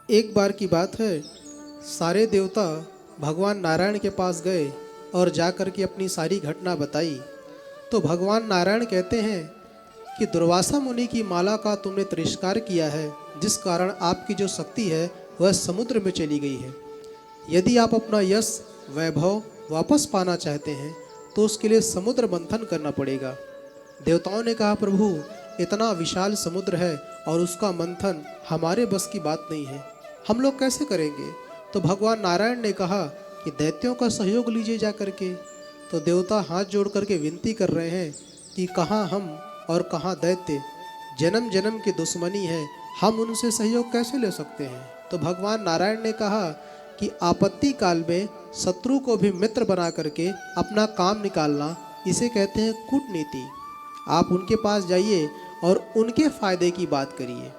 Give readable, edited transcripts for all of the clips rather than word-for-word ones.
एक बार की बात है, सारे देवता भगवान नारायण के पास गए और जाकर के अपनी सारी घटना बताई। तो भगवान नारायण कहते हैं कि दुर्वासा मुनि की माला का तुमने तिरस्कार किया है, जिस कारण आपकी जो शक्ति है वह समुद्र में चली गई है। यदि आप अपना यश वैभव वापस पाना चाहते हैं तो उसके लिए समुद्र मंथन करना पड़ेगा। देवताओं ने कहा, प्रभु इतना विशाल समुद्र है और उसका मंथन हमारे बस की बात नहीं है, हम लोग कैसे करेंगे। तो भगवान नारायण ने कहा कि दैत्यों का सहयोग लीजिए जा करके। तो देवता हाथ जोड़ करके विनती कर रहे हैं कि कहाँ हम और कहाँ दैत्य, जन्म जन्म की दुश्मनी है, हम उनसे सहयोग कैसे ले सकते हैं। तो भगवान नारायण ने कहा कि आपत्ति काल में शत्रु को भी मित्र बना करके अपना काम निकालना, इसे कहते हैं कूटनीति। आप उनके पास जाइए और उनके फायदे की बात करिए।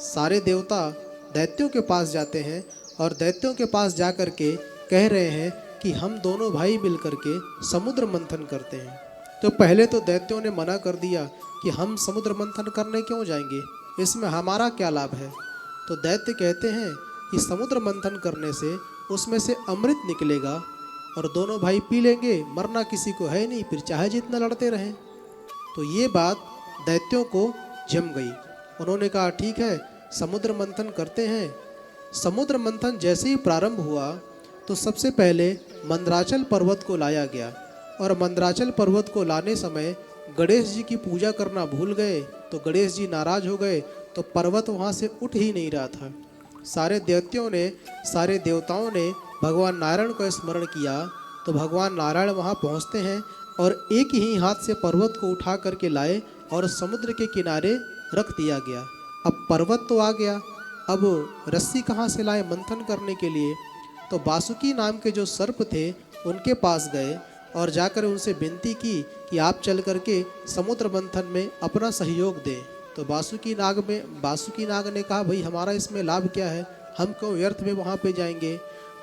सारे देवता दैत्यों के पास जाते हैं और दैत्यों के पास जा कर के कह रहे हैं कि हम दोनों भाई मिल कर के समुद्र मंथन करते हैं। तो पहले तो दैत्यों ने मना कर दिया कि हम समुद्र मंथन करने क्यों जाएंगे, इसमें हमारा क्या लाभ है। तो दैत्य कहते हैं कि समुद्र मंथन करने से उसमें से अमृत निकलेगा और दोनों भाई पी लेंगे, मरना किसी को है नहीं, फिर चाहे जितना लड़ते रहें। तो ये बात दैत्यों को जम गई। उन्होंने कहा ठीक है, समुद्र मंथन करते हैं। समुद्र मंथन जैसे ही प्रारंभ हुआ तो सबसे पहले मंदराचल पर्वत को लाया गया और मंदराचल पर्वत को लाने समय गणेश जी की पूजा करना भूल गए। तो गणेश जी नाराज हो गए, तो पर्वत वहाँ से उठ ही नहीं रहा था। सारे दैत्यों ने, सारे देवताओं ने भगवान नारायण का स्मरण किया। तो भगवान नारायण वहाँ पहुँचते हैं और एक ही हाथ से पर्वत को उठा करके लाए और समुद्र के किनारे रख दिया गया। अब पर्वत तो आ गया, अब रस्सी कहाँ से लाए मंथन करने के लिए। तो वासुकी नाम के जो सर्प थे उनके पास गए और जाकर उनसे विनती की कि आप चल करके समुद्र मंथन में अपना सहयोग दें। तो वासुकी नाग ने कहा, भाई हमारा इसमें लाभ क्या है, हम क्यों व्यर्थ में वहाँ पे जाएंगे।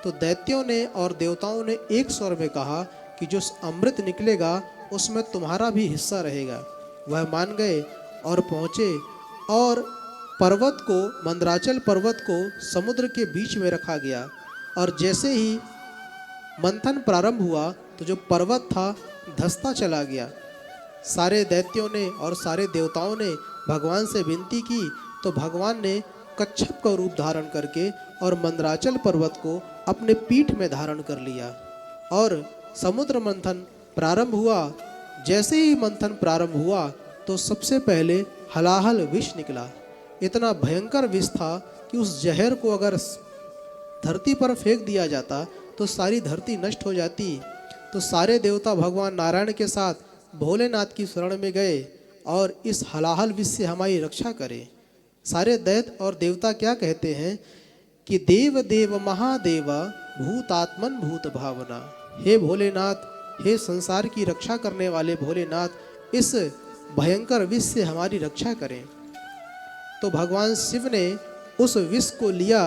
तो दैत्यों ने और देवताओं ने एक स्वर में कहा कि जो अमृत निकलेगा उसमें तुम्हारा भी हिस्सा रहेगा। वह मान गए और पहुँचे और पर्वत को, मंदराचल पर्वत को समुद्र के बीच में रखा गया। और जैसे ही मंथन प्रारंभ हुआ तो जो पर्वत था धंसता चला गया। सारे दैत्यों ने और सारे देवताओं ने भगवान से विनती की तो भगवान ने कच्छप का रूप धारण करके और मंदराचल पर्वत को अपने पीठ में धारण कर लिया और समुद्र मंथन प्रारंभ हुआ। जैसे ही मंथन प्रारंभ हुआ तो सबसे पहले हलाहल विष निकला। इतना भयंकर विष था कि उस जहर को अगर धरती पर फेंक दिया जाता तो सारी धरती नष्ट हो जाती। तो सारे देवता भगवान नारायण के साथ भोलेनाथ की शरण में गए और इस हलाहल विष से हमारी रक्षा करें। सारे दैत्य और देवता क्या कहते हैं कि देव देव महादेव भूतात्मन भूत भावना, हे भोलेनाथ, हे संसार की रक्षा करने वाले भोलेनाथ, इस भयंकर विष से हमारी रक्षा करें। तो भगवान शिव ने उस विष को लिया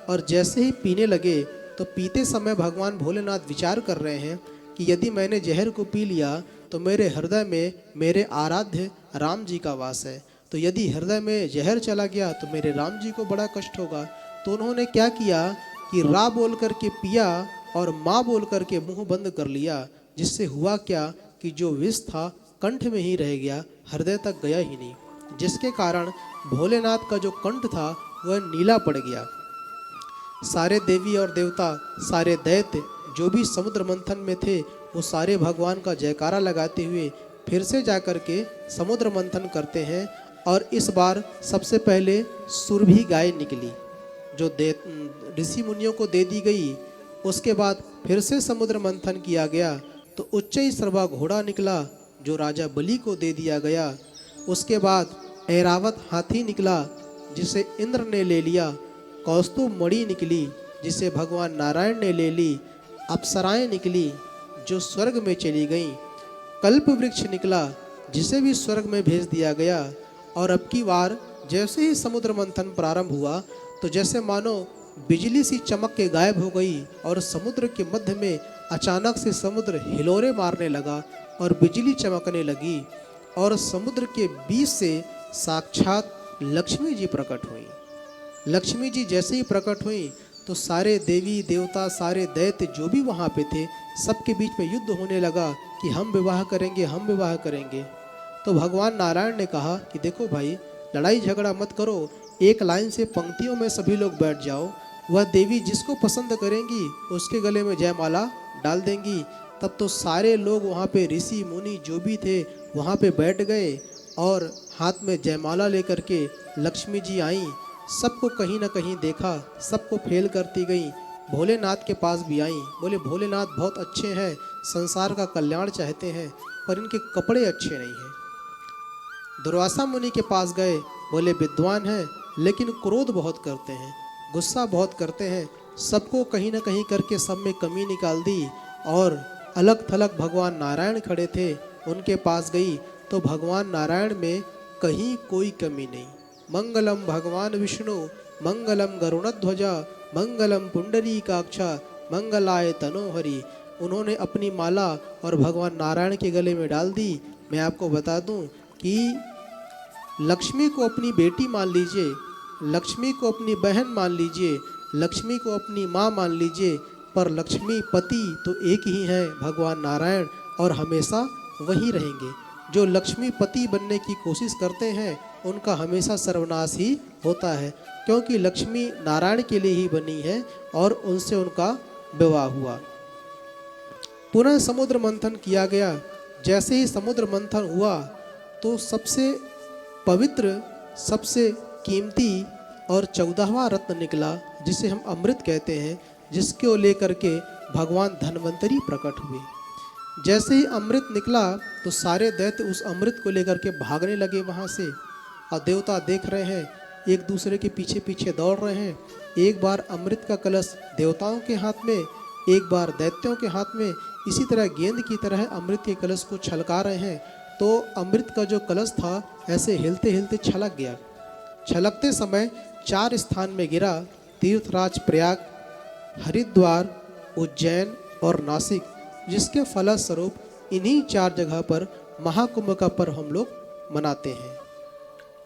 और जैसे ही पीने लगे तो पीते समय भगवान भोलेनाथ विचार कर रहे हैं कि यदि मैंने जहर को पी लिया तो मेरे हृदय में मेरे आराध्य राम जी का वास है, तो यदि हृदय में जहर चला गया तो मेरे राम जी को बड़ा कष्ट होगा। तो उन्होंने क्या किया कि रा बोल करके पिया और माँ बोल करके मुंह बंद कर लिया, जिससे हुआ क्या कि जो विष था कंठ में ही रह गया, हृदय तक गया ही नहीं, जिसके कारण भोलेनाथ का जो कंठ था वह नीला पड़ गया। सारे देवी और देवता, सारे दैत्य जो भी समुद्र मंथन में थे वो सारे भगवान का जयकारा लगाते हुए फिर से जाकर के समुद्र मंथन करते हैं। और इस बार सबसे पहले सुरभि गाय निकली जो ऋषि मुनियों को दे दी गई। उसके बाद फिर से समुद्र मंथन किया गया तो उच्चैःश्रवा घोड़ा निकला जो राजा बलि को दे दिया गया। उसके बाद ऐरावत हाथी निकला जिसे इंद्र ने ले लिया। कौस्तुभ मणि निकली जिसे भगवान नारायण ने ले ली। अप्सराएं निकली जो स्वर्ग में चली गईं। कल्प वृक्ष निकला जिसे भी स्वर्ग में भेज दिया गया। और अब की बार जैसे ही समुद्र मंथन प्रारंभ हुआ तो जैसे मानो बिजली सी चमक के गायब हो गई और समुद्र के मध्य में अचानक से समुद्र हिलोरे मारने लगा और बिजली चमकने लगी और समुद्र के बीच से साक्षात लक्ष्मी जी प्रकट हुई। लक्ष्मी जी जैसे ही प्रकट हुई तो सारे देवी देवता, सारे दैत्य जो भी वहाँ पे थे, सबके बीच में युद्ध होने लगा कि हम विवाह करेंगे, हम विवाह करेंगे। तो भगवान नारायण ने कहा कि देखो भाई, लड़ाई झगड़ा मत करो, एक लाइन से पंक्तियों में सभी लोग बैठ जाओ। वह देवी जिसको पसंद करेंगी उसके गले में जयमाला डाल देंगी। तब तो सारे लोग वहाँ पे, ऋषि मुनि जो भी थे वहाँ पे बैठ गए और हाथ में जयमाला लेकर के लक्ष्मी जी आई। सबको कहीं ना कहीं देखा, सबको फेल करती गई। भोलेनाथ के पास भी आई, बोले भोलेनाथ बहुत अच्छे हैं, संसार का कल्याण चाहते हैं, पर इनके कपड़े अच्छे नहीं हैं। दुर्वासा मुनि के पास गए, बोले विद्वान हैं लेकिन क्रोध बहुत करते हैं, गुस्सा बहुत करते हैं। सबको कहीं ना कहीं करके सब में कमी निकाल दी और अलग थलग भगवान नारायण खड़े थे, उनके पास गई तो भगवान नारायण में कहीं कोई कमी नहीं। मंगलम भगवान विष्णु, मंगलम गरुणध्वजा, मंगलम पुंडरीकाक्षा, मंगलाय तनोहरि। उन्होंने अपनी माला और भगवान नारायण के गले में डाल दी। मैं आपको बता दूं कि लक्ष्मी को अपनी बेटी मान लीजिए, लक्ष्मी को अपनी बहन मान लीजिए, लक्ष्मी को अपनी माँ मान लीजिए, पर लक्ष्मी पति तो एक ही हैं, भगवान नारायण, और हमेशा वही रहेंगे। जो लक्ष्मी पति बनने की कोशिश करते हैं उनका हमेशा सर्वनाश ही होता है, क्योंकि लक्ष्मी नारायण के लिए ही बनी है और उनसे उनका विवाह हुआ। पुनः समुद्र मंथन किया गया। जैसे ही समुद्र मंथन हुआ तो सबसे पवित्र, सबसे कीमती और 14वां रत्न निकला, जिसे हम अमृत कहते हैं, जिसको लेकर के भगवान धन्वंतरी प्रकट हुए। जैसे ही अमृत निकला तो सारे दैत्य उस अमृत को लेकर के भागने लगे वहाँ से, और देवता देख रहे हैं, एक दूसरे के पीछे पीछे दौड़ रहे हैं। एक बार अमृत का कलश देवताओं के हाथ में, एक बार दैत्यों के हाथ में, इसी तरह गेंद की तरह अमृत के कलश को छलका रहे हैं। तो अमृत का जो कलश था ऐसे हिलते हिलते छलक गया। छलकते समय 4 स्थान में गिरा, तीर्थराज प्रयाग, हरिद्वार, उज्जैन और नासिक, जिसके फलस्वरूप इन्हीं 4 जगह पर महाकुंभ का पर्व हम लोग मनाते हैं।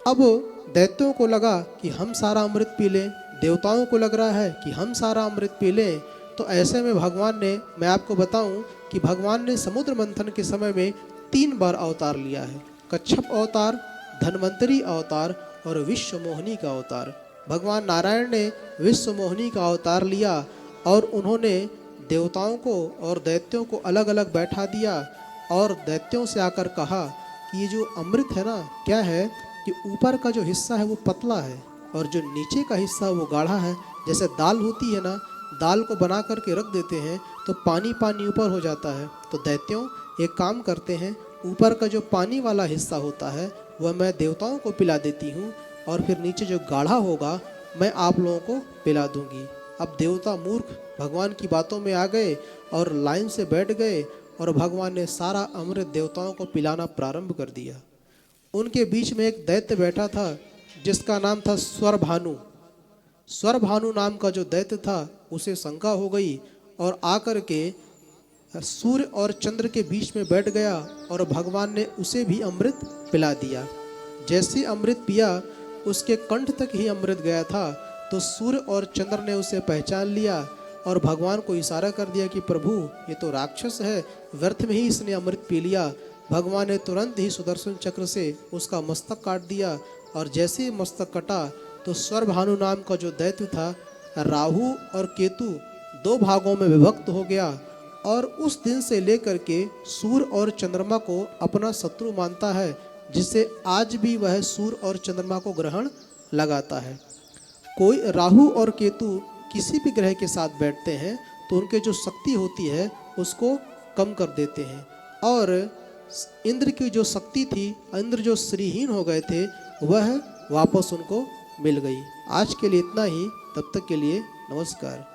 अब दैत्यों को लगा कि हम सारा अमृत पी लें, देवताओं को लग रहा है कि हम सारा अमृत पी लें। तो ऐसे में भगवान ने, मैं आपको बताऊं कि भगवान ने समुद्र मंथन के समय में 3 बार अवतार लिया है। कच्छप अवतार, धन्वंतरी अवतार और विश्व मोहिनी का अवतार। भगवान नारायण ने विश्व मोहिनी का अवतार लिया और उन्होंने देवताओं को और दैत्यों को अलग अलग बैठा दिया और दैत्यों से आकर कहा कि ये जो अमृत है ना, क्या है कि ऊपर का जो हिस्सा है वो पतला है और जो नीचे का हिस्सा वो गाढ़ा है। जैसे दाल होती है ना, दाल को बना करके रख देते हैं तो पानी पानी ऊपर हो जाता है। तो दैत्यों एक काम करते हैं, ऊपर का जो पानी वाला हिस्सा होता है वह मैं देवताओं को पिला देती हूँ और फिर नीचे जो गाढ़ा होगा मैं आप लोगों को पिला दूंगी। अब देवता मूर्ख भगवान की बातों में आ गए और लाइन से बैठ गए और भगवान ने सारा अमृत देवताओं को पिलाना प्रारंभ कर दिया। उनके बीच में एक दैत्य बैठा था जिसका नाम था स्वरभानु। स्वरभानु नाम का जो दैत्य था उसे शंका हो गई और आकर के सूर्य और चंद्र के बीच में बैठ गया और भगवान ने उसे भी अमृत पिला दिया। जैसे अमृत पिया उसके कंठ तक ही अमृत गया था तो सूर्य और चंद्र ने उसे पहचान लिया और भगवान को इशारा कर दिया कि प्रभु ये तो राक्षस है, व्यर्थ में ही इसने अमृत पी लिया। भगवान ने तुरंत ही सुदर्शन चक्र से उसका मस्तक काट दिया और जैसे ही मस्तक कटा तो स्वरभानु नाम का जो दैत्य था, राहु और केतु 2 भागों में विभक्त हो गया और उस दिन से लेकर के सूर्य और चंद्रमा को अपना शत्रु मानता है, जिससे आज भी वह सूर्य और चंद्रमा को ग्रहण लगाता है। कोई राहु और केतु किसी भी ग्रह के साथ बैठते हैं तो उनके जो शक्ति होती है उसको कम कर देते हैं और इंद्र की जो शक्ति थी, इंद्र जो श्रीहीन हो गए थे, वह वापस उनको मिल गई। आज के लिए इतना ही, तब तक के लिए नमस्कार।